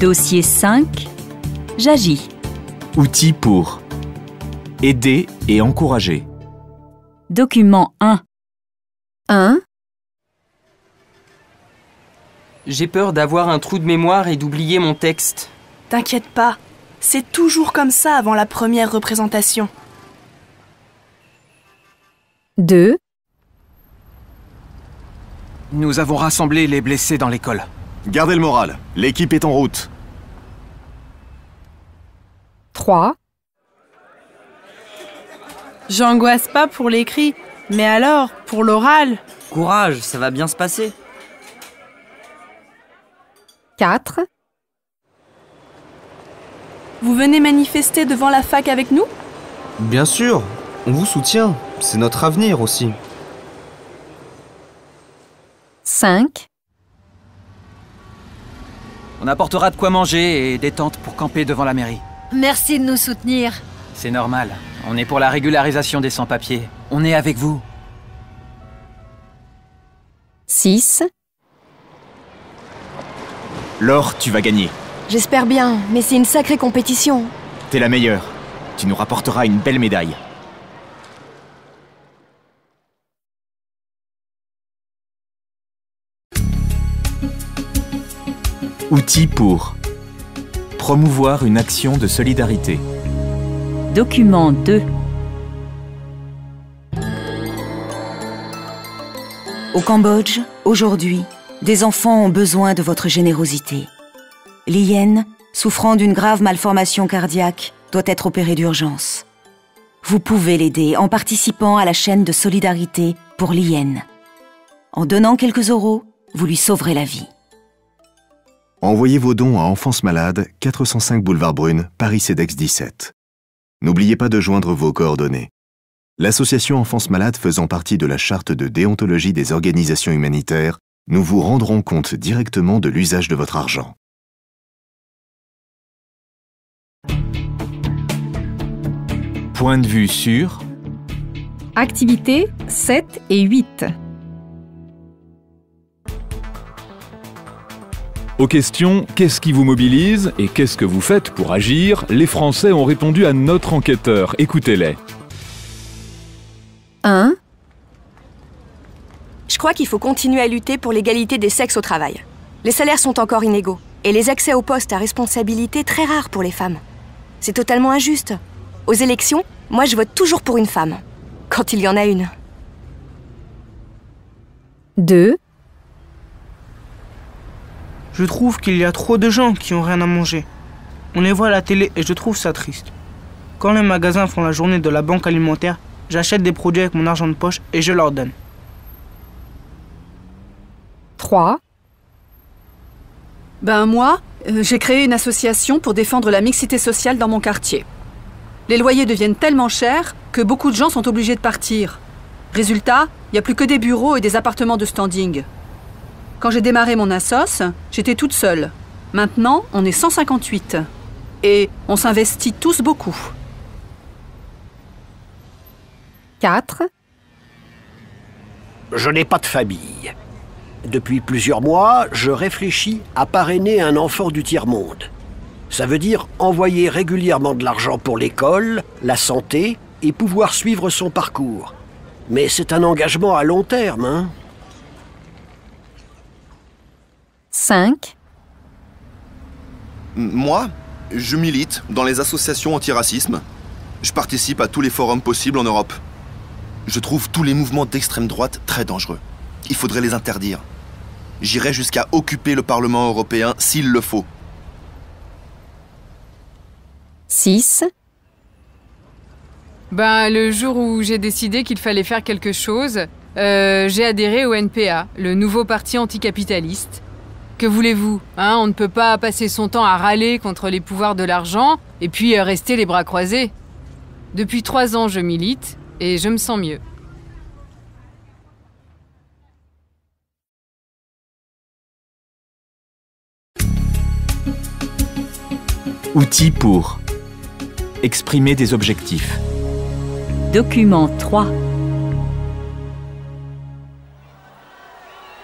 Dossier 5. J'agis. Outils pour aider et encourager. Document 1. 1. J'ai peur d'avoir un trou de mémoire et d'oublier mon texte. T'inquiète pas, c'est toujours comme ça avant la première représentation. 2. Nous avons rassemblé les blessés dans l'école. Gardez le moral, l'équipe est en route. 3. J'angoisse pas pour l'écrit, mais alors, pour l'oral? Courage, ça va bien se passer. 4. Vous venez manifester devant la fac avec nous? Bien sûr, on vous soutient. C'est notre avenir aussi. 5. On apportera de quoi manger et des tentes pour camper devant la mairie. Merci de nous soutenir. C'est normal, on est pour la régularisation des sans-papiers. On est avec vous. 6. Laure, tu vas gagner. J'espère bien, mais c'est une sacrée compétition. T'es la meilleure. Tu nous rapporteras une belle médaille. Outils pour promouvoir une action de solidarité. Document 2. Au Cambodge, aujourd'hui, des enfants ont besoin de votre générosité. Lien, souffrant d'une grave malformation cardiaque, doit être opéré d'urgence. Vous pouvez l'aider en participant à la chaîne de solidarité pour Lien. En donnant quelques euros, vous lui sauverez la vie. Envoyez vos dons à Enfance Malade, 405 boulevard Brune, Paris-Cedex 17. N'oubliez pas de joindre vos coordonnées. L'association Enfance Malade faisant partie de la charte de déontologie des organisations humanitaires, nous vous rendrons compte directement de l'usage de votre argent. Point de vue sur Activités 7 et 8. Aux questions « Qu'est-ce qui vous mobilise » et « Qu'est-ce que vous faites pour agir ?» les Français ont répondu à notre enquêteur. Écoutez-les. 1. Je crois qu'il faut continuer à lutter pour l'égalité des sexes au travail. Les salaires sont encore inégaux et les accès aux postes à responsabilité très rares pour les femmes. C'est totalement injuste. Aux élections, moi je vote toujours pour une femme, quand il y en a une. 2. Je trouve qu'il y a trop de gens qui ont rien à manger. On les voit à la télé et je trouve ça triste. Quand les magasins font la journée de la banque alimentaire, j'achète des produits avec mon argent de poche et je leur donne. 3. Moi, j'ai créé une association pour défendre la mixité sociale dans mon quartier. Les loyers deviennent tellement chers que beaucoup de gens sont obligés de partir. Résultat, il n'y a plus que des bureaux et des appartements de standing. Quand j'ai démarré mon assos, j'étais toute seule. Maintenant, on est 158. Et on s'investit tous beaucoup. 4. Je n'ai pas de famille. Depuis plusieurs mois, je réfléchis à parrainer un enfant du tiers-monde. Ça veut dire envoyer régulièrement de l'argent pour l'école, la santé et pouvoir suivre son parcours. Mais c'est un engagement à long terme, hein. 5. Moi, je milite dans les associations antiracisme. Je participe à tous les forums possibles en Europe. Je trouve tous les mouvements d'extrême droite très dangereux. Il faudrait les interdire. J'irai jusqu'à occuper le Parlement européen s'il le faut. 6. Le jour où j'ai décidé qu'il fallait faire quelque chose, j'ai adhéré au NPA, le nouveau parti anticapitaliste. Que voulez-vous, hein? On ne peut pas passer son temps à râler contre les pouvoirs de l'argent et puis rester les bras croisés. Depuis 3 ans, je milite et je me sens mieux. Outils pour exprimer des objectifs. Document 3.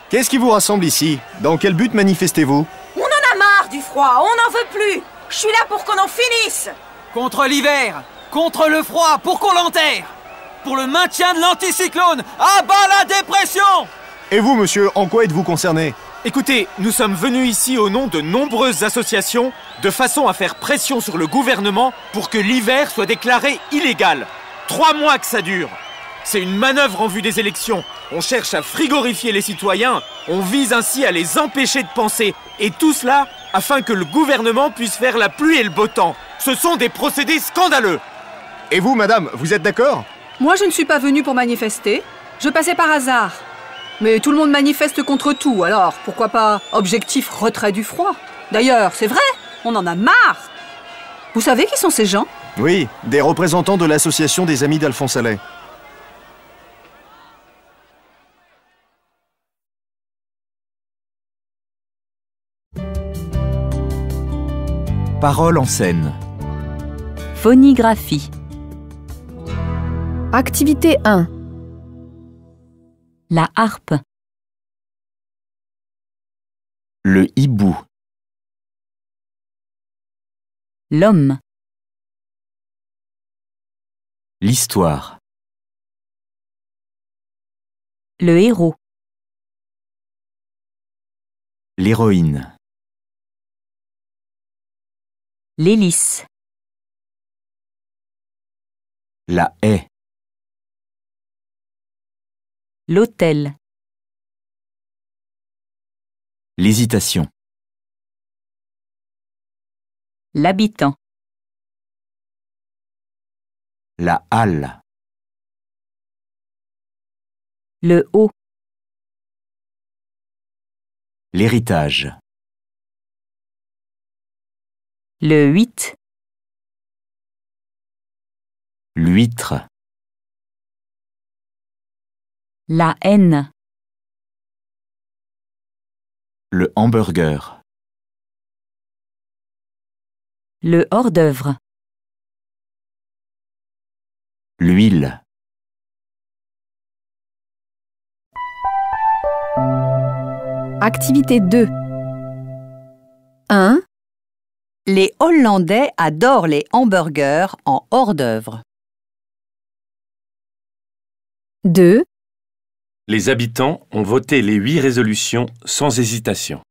Qu'est-ce qui vous rassemble ici? Dans quel but manifestez-vous? On en a marre du froid. froid, on n'en veut plus. Je suis là pour qu'on en finisse. Contre l'hiver, contre le froid, pour qu'on l'enterre. Pour le maintien de l'anticyclone, à bas la dépression! Et vous, monsieur, en quoi êtes-vous concerné? Écoutez, nous sommes venus ici au nom de nombreuses associations, de façon à faire pression sur le gouvernement pour que l'hiver soit déclaré illégal. 3 mois que ça dure. C'est une manœuvre en vue des élections. On cherche à frigorifier les citoyens, on vise ainsi à les empêcher de penser. Et tout cela afin que le gouvernement puisse faire la pluie et le beau temps. Ce sont des procédés scandaleux. Et vous, madame, vous êtes d'accord? Moi, je ne suis pas venue pour manifester. Je passais par hasard. Mais tout le monde manifeste contre tout, alors pourquoi pas objectif retrait du froid? D'ailleurs, c'est vrai, on en a marre. Vous savez qui sont ces gens? Oui, des représentants de l'association des Amis d'Alphonse Allais. Parole en scène. Phonigraphie. Activité 1. La harpe. Le hibou. L'homme. L'histoire. Le héros. L'héroïne. L'hélice. La haie. L'autel. L'hésitation. L'habitant. La halle. Le haut. L'héritage. Le 8. L'huître. La haine. Le hamburger. Le hors-d'œuvre. L'huile. Activité 2. 1. Les Hollandais adorent les hamburgers en hors-d'œuvre. 2. Les habitants ont voté les 8 résolutions sans hésitation.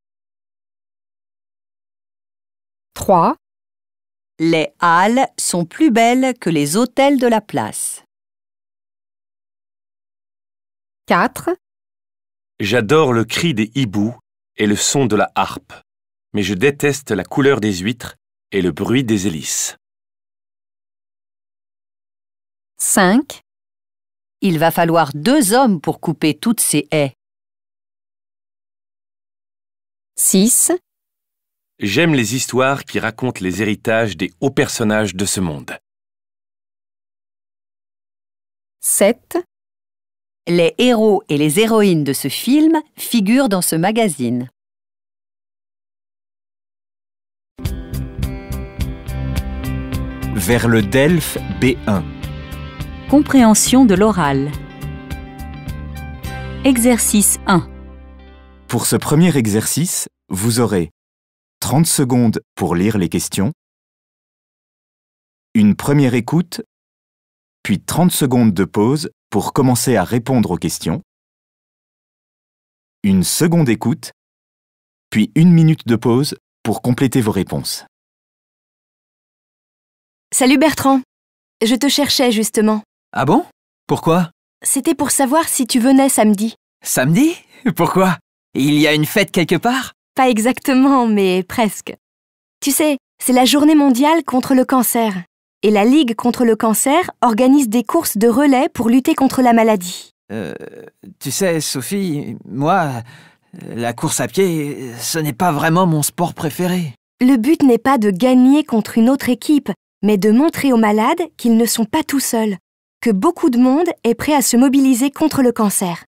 3. Les halles sont plus belles que les hôtels de la place. 4. J'adore le cri des hiboux et le son de la harpe, mais je déteste la couleur des huîtres et le bruit des hélices. 5. Il va falloir 2 hommes pour couper toutes ces haies. 6. J'aime les histoires qui racontent les héritages des hauts personnages de ce monde. 7. Les héros et les héroïnes de ce film figurent dans ce magazine. Vers le DELF B1. Compréhension de l'oral. Exercice 1. Pour ce premier exercice, vous aurez 30 secondes pour lire les questions, une première écoute, puis 30 secondes de pause pour commencer à répondre aux questions, une seconde écoute, puis 1 minute de pause pour compléter vos réponses. Salut Bertrand. Je te cherchais justement. Ah bon? Pourquoi? C'était pour savoir si tu venais samedi. Samedi? Pourquoi? Il y a une fête quelque part? Pas exactement, mais presque. Tu sais, c'est la journée mondiale contre le cancer. Et la Ligue contre le cancer organise des courses de relais pour lutter contre la maladie. Tu sais, Sophie, moi, la course à pied, ce n'est pas vraiment mon sport préféré. Le but n'est pas de gagner contre une autre équipe, mais de montrer aux malades qu'ils ne sont pas tout seuls, que beaucoup de monde est prêt à se mobiliser contre le cancer.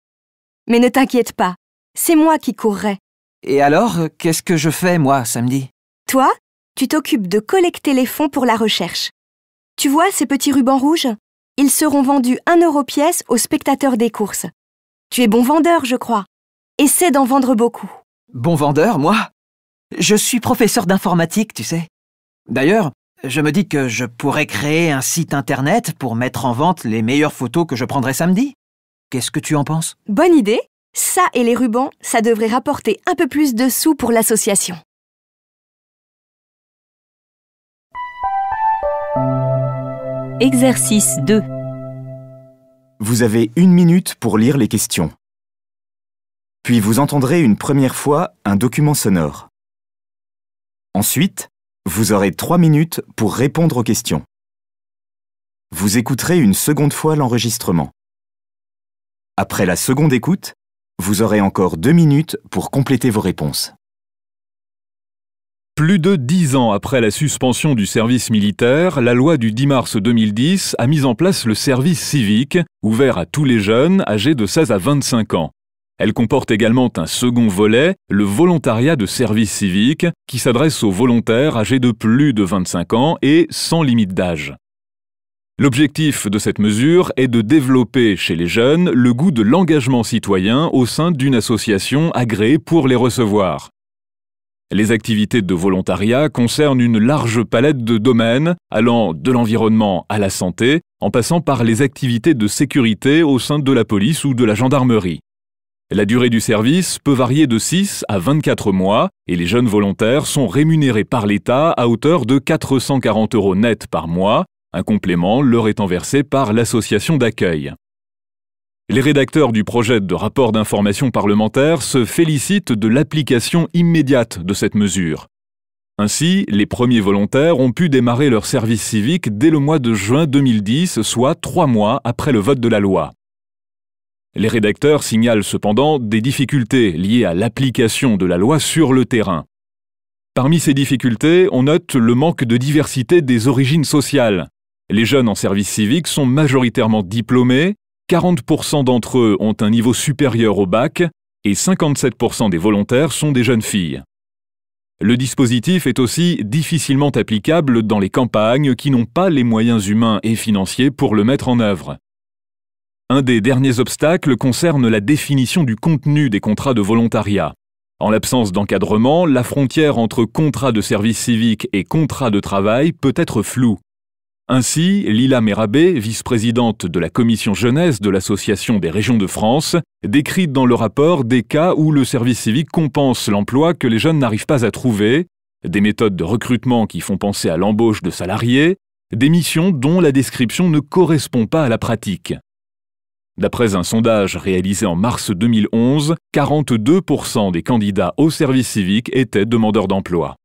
Mais ne t'inquiète pas, c'est moi qui courrai. Et alors, qu'est-ce que je fais, moi, samedi? Toi, tu t'occupes de collecter les fonds pour la recherche. Tu vois ces petits rubans rouges? Ils seront vendus 1 € pièce aux spectateurs des courses. Tu es bon vendeur, je crois. Essaie d'en vendre beaucoup. Bon vendeur, moi? Je suis professeur d'informatique, tu sais. D'ailleurs, je me dis que je pourrais créer un site internet pour mettre en vente les meilleures photos que je prendrai samedi. Qu'est-ce que tu en penses? Bonne idée. Ça et les rubans, ça devrait rapporter un peu plus de sous pour l'association. Exercice 2. Vous avez 1 minute pour lire les questions. Puis vous entendrez une première fois un document sonore. Ensuite, vous aurez 3 minutes pour répondre aux questions. Vous écouterez une seconde fois l'enregistrement. Après la seconde écoute, vous aurez encore 2 minutes pour compléter vos réponses. Plus de 10 ans après la suspension du service militaire, la loi du 10 mars 2010 a mis en place le service civique, ouvert à tous les jeunes âgés de 16 à 25 ans. Elle comporte également un second volet, le volontariat de service civique, qui s'adresse aux volontaires âgés de plus de 25 ans et sans limite d'âge. L'objectif de cette mesure est de développer chez les jeunes le goût de l'engagement citoyen au sein d'une association agréée pour les recevoir. Les activités de volontariat concernent une large palette de domaines, allant de l'environnement à la santé, en passant par les activités de sécurité au sein de la police ou de la gendarmerie. La durée du service peut varier de 6 à 24 mois et les jeunes volontaires sont rémunérés par l'État à hauteur de 440 € net par mois, un complément leur étant versé par l'association d'accueil. Les rédacteurs du projet de rapport d'information parlementaire se félicitent de l'application immédiate de cette mesure. Ainsi, les premiers volontaires ont pu démarrer leur service civique dès le mois de juin 2010, soit 3 mois après le vote de la loi. Les rédacteurs signalent cependant des difficultés liées à l'application de la loi sur le terrain. Parmi ces difficultés, on note le manque de diversité des origines sociales. Les jeunes en service civique sont majoritairement diplômés, 40% d'entre eux ont un niveau supérieur au bac et 57% des volontaires sont des jeunes filles. Le dispositif est aussi difficilement applicable dans les campagnes qui n'ont pas les moyens humains et financiers pour le mettre en œuvre. Un des derniers obstacles concerne la définition du contenu des contrats de volontariat. En l'absence d'encadrement, la frontière entre contrat de service civique et contrat de travail peut être floue. Ainsi, Lila Mérabé, vice-présidente de la commission jeunesse de l'Association des régions de France, décrit dans le rapport des cas où le service civique compense l'emploi que les jeunes n'arrivent pas à trouver, des méthodes de recrutement qui font penser à l'embauche de salariés, des missions dont la description ne correspond pas à la pratique. D'après un sondage réalisé en mars 2011, 42% des candidats au service civique étaient demandeurs d'emploi.